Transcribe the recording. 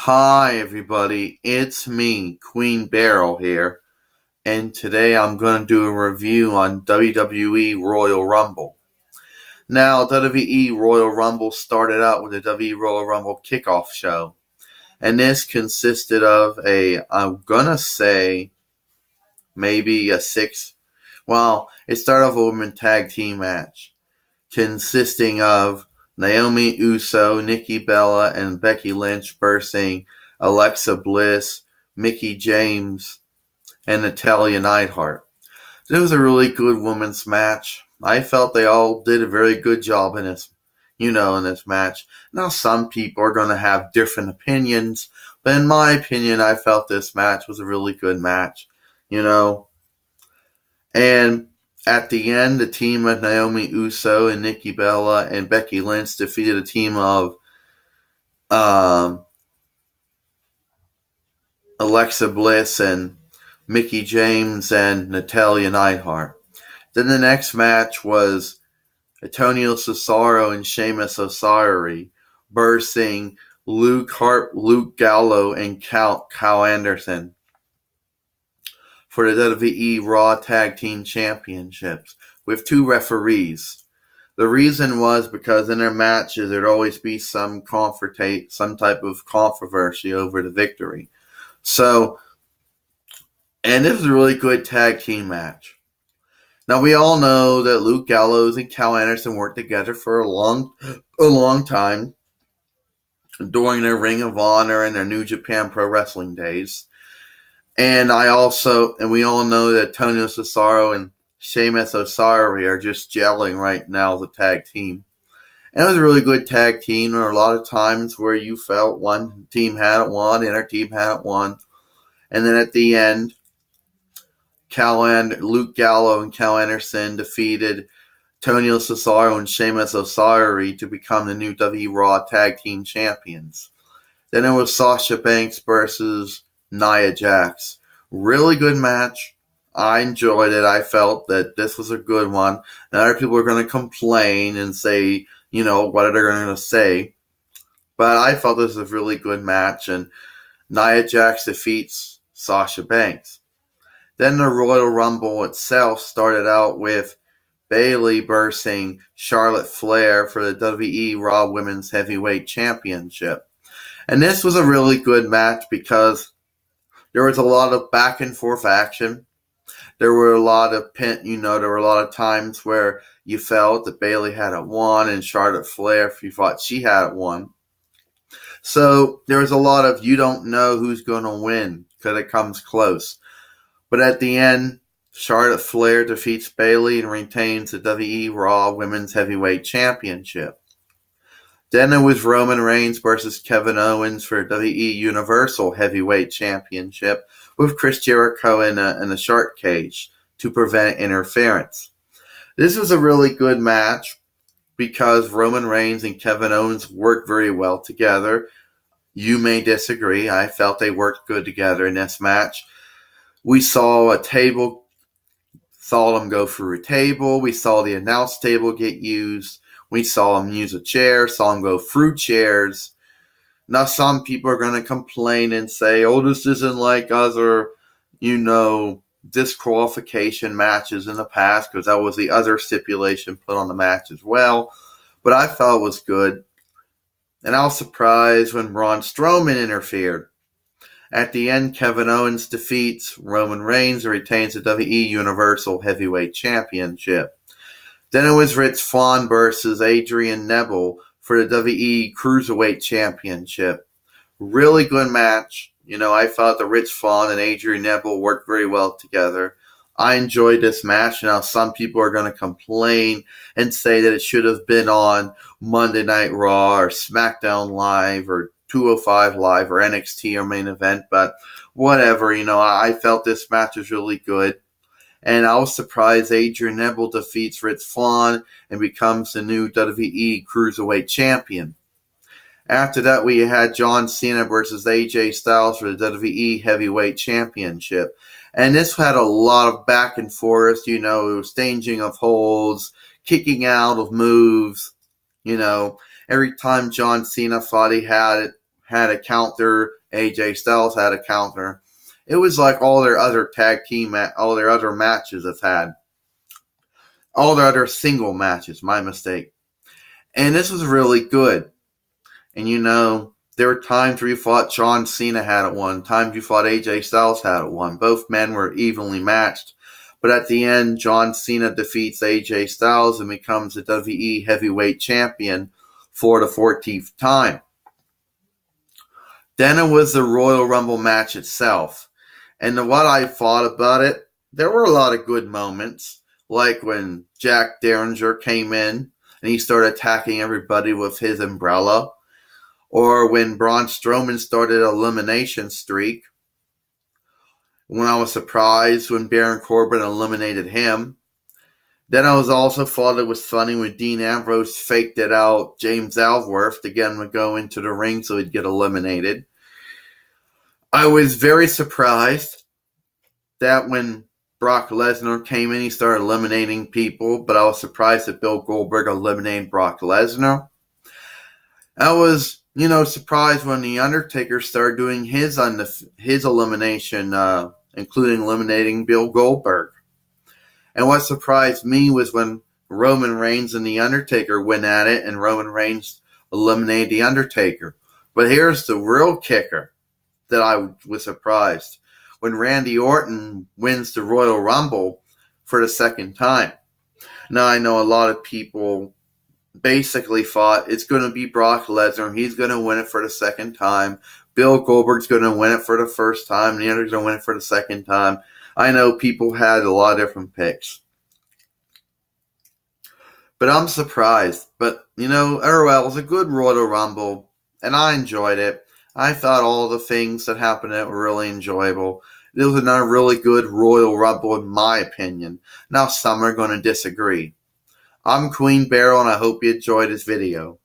Hi everybody, it's me, Queen Beryl here, and today I'm going to do a review on WWE Royal Rumble. Now, WWE Royal Rumble started out with the WWE Royal Rumble kickoff show, and this consisted of I'm going to say, maybe a it started off a women's tag team match, consisting of Naomi Uso, Nikki Bella, and Becky Lynch versus Alexa Bliss, Mickie James, and Natalya Neidhart. It was a really good women's match. I felt they all did a very good job in this match. Now, some people are going to have different opinions, but in my opinion, I felt this match was a really good match, you know. And at the end, the team of Naomi Uso and Nikki Bella and Becky Lynch defeated a team of Alexa Bliss and Mickie James and Natalya Neidhart. Then the next match was Antonio Cesaro and Sheamus Osiris versus Luke Gallo and Cal Anderson for the WWE Raw Tag Team Championships with two referees. The reason was because in their matches there'd always be some type of controversy over the victory. And this was a really good tag team match. Now, we all know that Luke Gallows and Cal Anderson worked together for a long time during their Ring of Honor and their New Japan Pro Wrestling days. And we all know that Antonio Cesaro and Sheamus Osiris are just gelling right now as a tag team. And it was a really good tag team. There were a lot of times where you felt one team hadn't won, the other team hadn't won. And then at the end, Luke Gallo and Cal Anderson defeated Antonio Cesaro and Sheamus Osiris to become the new WWE Raw Tag Team Champions. Then it was Sasha Banks versus Nia Jax. Really good match. I enjoyed it. I felt that this was a good one. Now, other people are going to complain and say, what they're going to say. But I felt this was a really good match, and Nia Jax defeats Sasha Banks. Then the Royal Rumble itself started out with Bayley versus Charlotte Flair for the WWE Raw Women's Heavyweight Championship. And this was a really good match because there was a lot of back and forth action. There were a lot of times where you felt that Bayley hadn't won and Charlotte Flair, if you thought she hadn't won. So there was a lot of you don't know who's going to win because it comes close. But at the end, Charlotte Flair defeats Bayley and retains the WWE Raw Women's Heavyweight Championship. Then it was Roman Reigns versus Kevin Owens for WWE Universal Heavyweight Championship with Chris Jericho in a shark cage to prevent interference. This was a really good match because Roman Reigns and Kevin Owens worked very well together. You may disagree. I felt they worked good together in this match. We saw saw them go through a table. We saw the announce table get used. We saw them use a chair, saw them go through chairs. Now, some people are going to complain and say, this isn't like other, disqualification matches in the past, because that was the other stipulation put on the match as well. But I felt it was good. And I was surprised when Braun Strowman interfered. At the end, Kevin Owens defeats Roman Reigns and retains the WWE Universal Heavyweight Championship. Then it was Rich Swann versus Adrian Neville for the WWE Cruiserweight Championship. Really good match. I felt that Rich Swann and Adrian Neville worked very well together. I enjoyed this match. Now, some people are going to complain and say that it should have been on Monday Night Raw or SmackDown Live or 205 Live or NXT or Main Event, but whatever. I felt this match was really good. And I was surprised Adrian Neville defeats Rich Swann and becomes the new WWE Cruiserweight Champion. After that, we had John Cena versus AJ Styles for the WWE Heavyweight Championship. And this had a lot of back and forth, staging of holds, kicking out of moves. Every time John Cena thought he had it, had a counter. AJ Styles had a counter. It was like all their other all their other matches have had. All their other single matches, my mistake. And this was really good. And there were times where you thought John Cena had it won, times you thought AJ Styles had it won. Both men were evenly matched. But at the end, John Cena defeats AJ Styles and becomes the WWE Heavyweight Champion for the 14th time. Then it was the Royal Rumble match itself. And what I thought about it, there were a lot of good moments. Like when Jack Derringer came in and he started attacking everybody with his umbrella. Or when Braun Strowman started an elimination streak. When I was surprised when Baron Corbin eliminated him. Then I was also thought it was funny when Dean Ambrose faked it out James Ellsworth to get him to go into the ring so he'd get eliminated. I was very surprised that when Brock Lesnar came in, he started eliminating people, but I was surprised that Bill Goldberg eliminated Brock Lesnar. I was, surprised when The Undertaker started doing his elimination, including eliminating Bill Goldberg. And what surprised me was when Roman Reigns and The Undertaker went at it, and Roman Reigns eliminated The Undertaker. But here's the real kicker that I was surprised. When Randy Orton wins the Royal Rumble for the second time. Now, I know a lot of people basically thought it's going to be Brock Lesnar. He's going to win it for the second time. Bill Goldberg's going to win it for the first time. The other's going to win it for the second time. I know people had a lot of different picks. But I'm surprised. But, it was a good Royal Rumble, and I enjoyed it. I thought all the things that happened in it were really enjoyable. It was another really good Royal Rumble in my opinion. Now some are going to disagree. I'm Queen Beryl, and I hope you enjoyed this video.